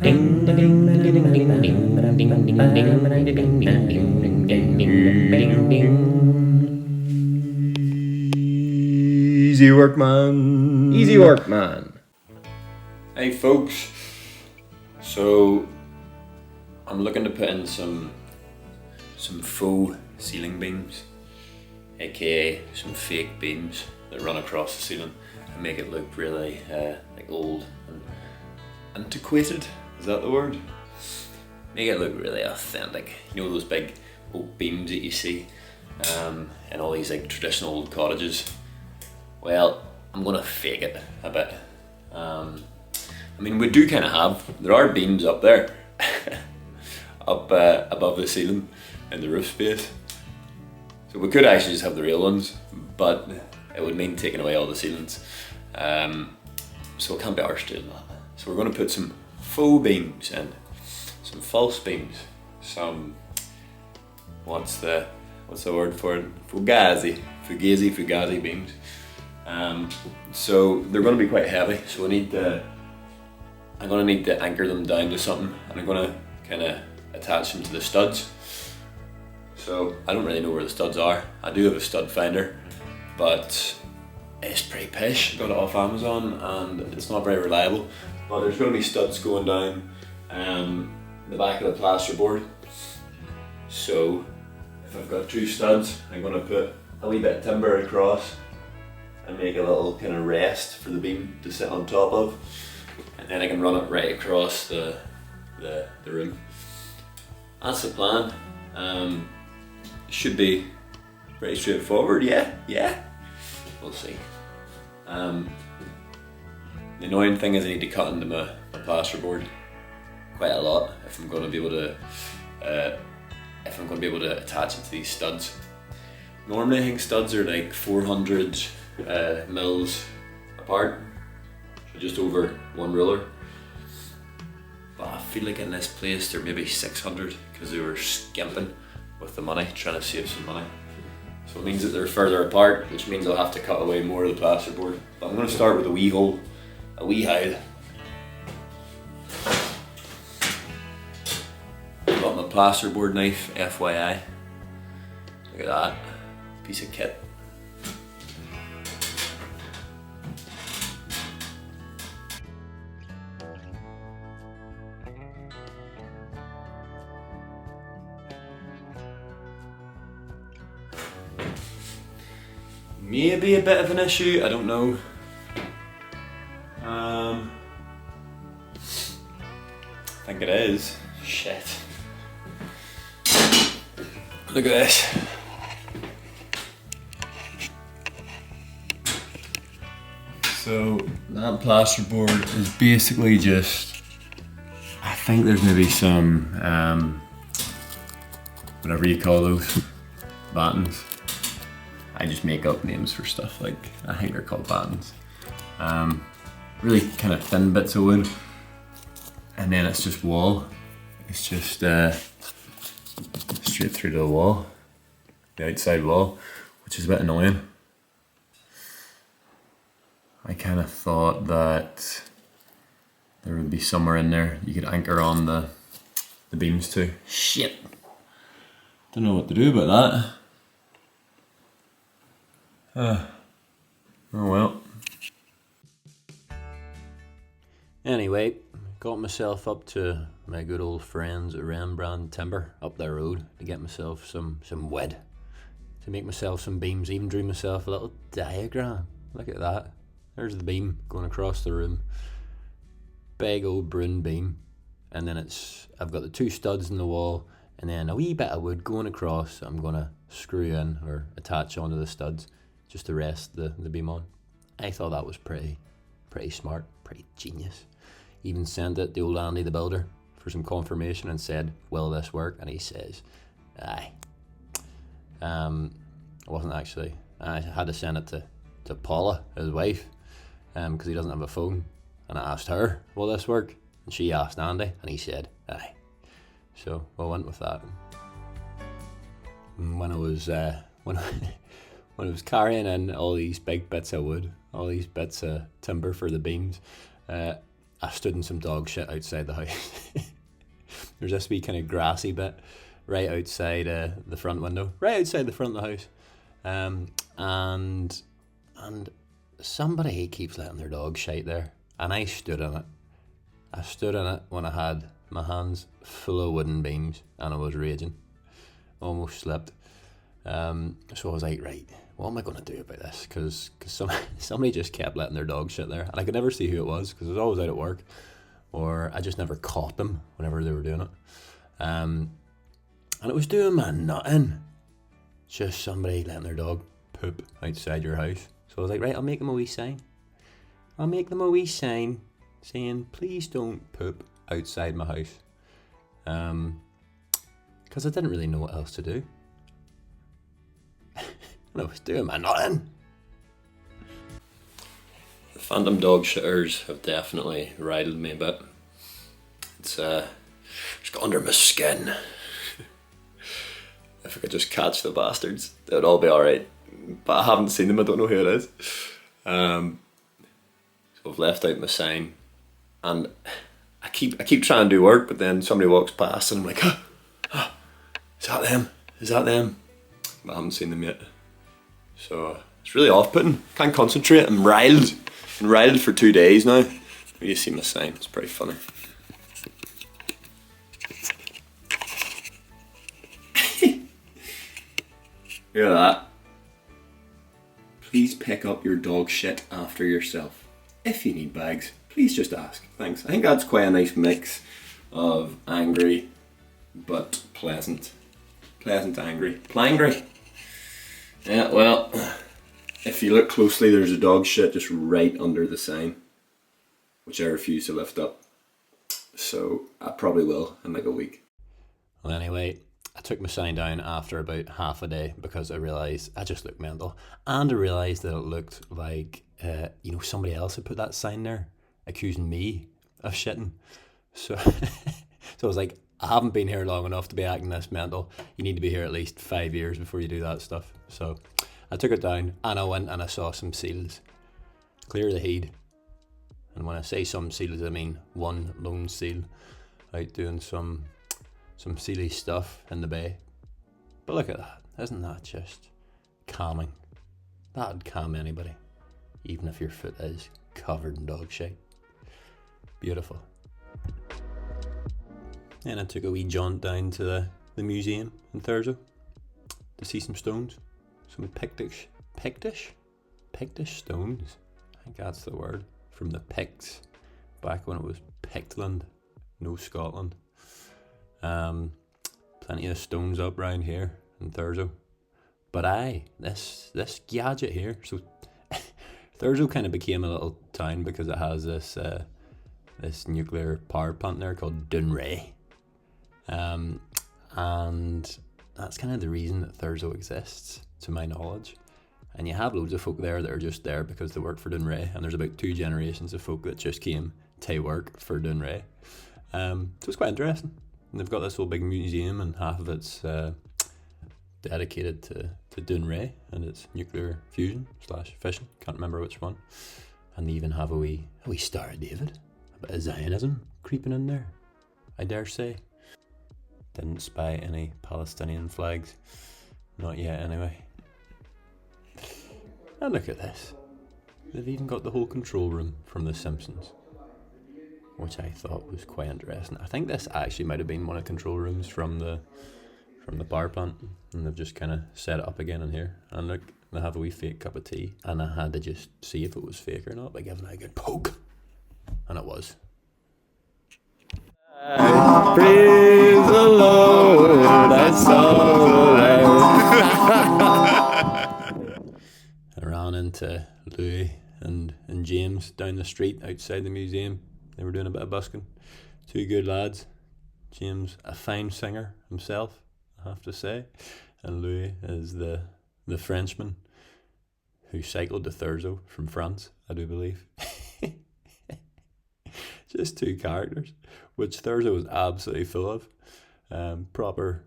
Easy work, man. Easy work, man. Hey folks, so I'm looking to put in some faux ceiling beams, aka some fake beams that run across the ceiling and make it look really like old and antiquated. Is that the word? Make it look really authentic. You know those big oak beams that you see in all these like traditional old cottages? Well, I'm gonna fake it a bit. I mean, we do kind of there are beams up there, up above the ceiling in the roof space. So we could actually just have the real ones, but it would mean taking away all the ceilings. So it can't be arsed doing that. So we're going to put some faux beams in, some false beams, some, what's the word for it? Fugazi beams. So they're going to be quite heavy, so I'm going to need to anchor them down to something, and I'm going to kind of attach them to the studs. So I don't really know where the studs are. I do have a stud finder, but it's pretty pish. I got it off Amazon and it's not very reliable. But there's going to be studs going down the back of the plasterboard. So if I've got two studs, I'm going to put a wee bit of timber across and make a little kind of rest for the beam to sit on top of, and then I can run it right across the room. That's the plan. Should be pretty straightforward. Yeah. We'll see. The annoying thing is I need to cut into my plasterboard quite a lot if I'm going to be able to attach it to these studs. Normally I think studs are like 400 mils apart, so just over one ruler. But I feel like in this place they're maybe 600 because they were skimping with the money, trying to save some money. So it means that they're further apart, which means I'll have to cut away more of the plasterboard. But I'm going to start with a wee hole, a wee hide. Got my plasterboard knife, FYI. Look at that, piece of kit. Maybe a bit of an issue, I don't know. I think it is. Shit. Look at this. So that plasterboard is basically just, I think there's maybe some, whatever you call those, battens. I just make up names for stuff, like I think they're called battens. Really kind of thin bits of wood, and then it's just wall. It's just straight through to the wall, the outside wall, which is a bit annoying. I kind of thought that there would be somewhere in there you could anchor on the beams to. Shit! Don't know what to do about that. Oh well. Anyway, got myself up to my good old friends at Rembrandt Timber up the road to get myself some wood, to make myself some beams, even drew myself a little diagram. Look at that. There's the beam going across the room. Big old brune beam. And then I've got the two studs in the wall and then a wee bit of wood going across that I'm going to screw in or attach onto the studs just to rest the beam on. I thought that was pretty smart, pretty genius. Even sent it to old Andy the builder for some confirmation and said, will this work? And he says, aye. I wasn't actually. I had to send it to Paula, his wife, because he doesn't have a phone. And I asked her, will this work? And she asked Andy, and he said, aye. So I went with that. And when I was carrying in all these big bits of wood, all these bits of timber for the beams, I stood in some dog shit outside the house. There's this wee kind of grassy bit right outside the front window, right outside the front of the house. And somebody keeps letting their dog shite there, and I stood in it. I stood in it when I had my hands full of wooden beams and I was raging. Almost slipped. So I was like, right, what am I going to do about this? Because somebody just kept letting their dog shit there, and I could never see who it was because I was always out at work, or I just never caught them whenever they were doing it. And it was doing my nothing. Just somebody letting their dog poop outside your house. So I was like, right, I'll make them a wee sign. I'll make them a wee sign saying, please don't poop outside my house. Because I didn't really know what else to do. And I was doing my nothing. The phantom dog shitters have definitely riled me a bit. It's got under my skin. If I could just catch the bastards, it would all be alright. But I haven't seen them, I don't know who it is. So I've left out my sign, and I keep trying to do work, but then somebody walks past and I'm like, is that them? Is that them? But I haven't seen them yet. So it's really off-putting. Can't concentrate. I'm riled. Been riled for 2 days now. You see my sign, it's pretty funny. Look at that. Please pick up your dog shit after yourself. If you need bags, please just ask. Thanks. I think that's quite a nice mix of angry but pleasant. Pleasant angry. Plangry. Yeah, well, if you look closely, there's a dog shit just right under the sign, which I refuse to lift up. So I probably will in like a week. Well, anyway, I took my sign down after about half a day because I realised I just looked mental, and I realised that it looked like somebody else had put that sign there accusing me of shitting. So I was like, I haven't been here long enough to be acting this mental. You need to be here at least 5 years before you do that stuff. So I took it down and I went and I saw some seals. Clear the heed. And when I say some seals, I mean one lone seal out doing some sealy stuff in the bay. But look at that. Isn't that just calming? That'd calm anybody, even if your foot is covered in dog shit. Beautiful. And I took a wee jaunt down to the museum in Thurso to see some stones. Some Pictish stones. I think that's the word. From the Picts, back when it was Pictland, no Scotland. Plenty of stones up round here in Thurso. But this gadget here, so Thurso kind of became a little town because it has this nuclear power plant there called Dunray. And that's kind of the reason that Thurso exists, to my knowledge. And you have loads of folk there that are just there because they work for Dunray, and there's about 2 generations of folk that just came to work for Dunray. So it's quite interesting. And they've got this whole big museum, and half of it's dedicated to Dunray and its nuclear fusion / fission. Can't remember which one. And they even have a wee Star of David, a bit of Zionism creeping in there, I dare say. Didn't spy any Palestinian flags. Not yet, anyway. And look at this. They've even got the whole control room from The Simpsons, which I thought was quite interesting. I think this actually might have been one of the control rooms from the power plant, and they've just kind of set it up again in here. And look, they have a wee fake cup of tea, and I had to just see if it was fake or not by giving it a good poke, and it was. Praise the Lord, that's all I ran into Louis and James down the street outside the museum. They were doing a bit of busking. 2 good lads. James, a fine singer himself, I have to say. And Louis is the Frenchman who cycled to Thurso from France, I do believe. Just 2 characters, which Thurso was absolutely full of. Proper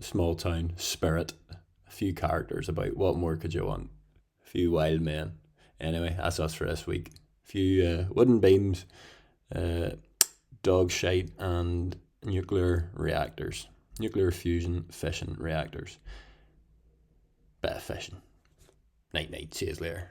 small town spirit. A few characters about. What more could you want? A few wild men. Anyway, that's us for this week. few wooden beams, dog shite, and nuclear reactors. Nuclear fusion fission reactors. Bit of fishing. Night, see you later.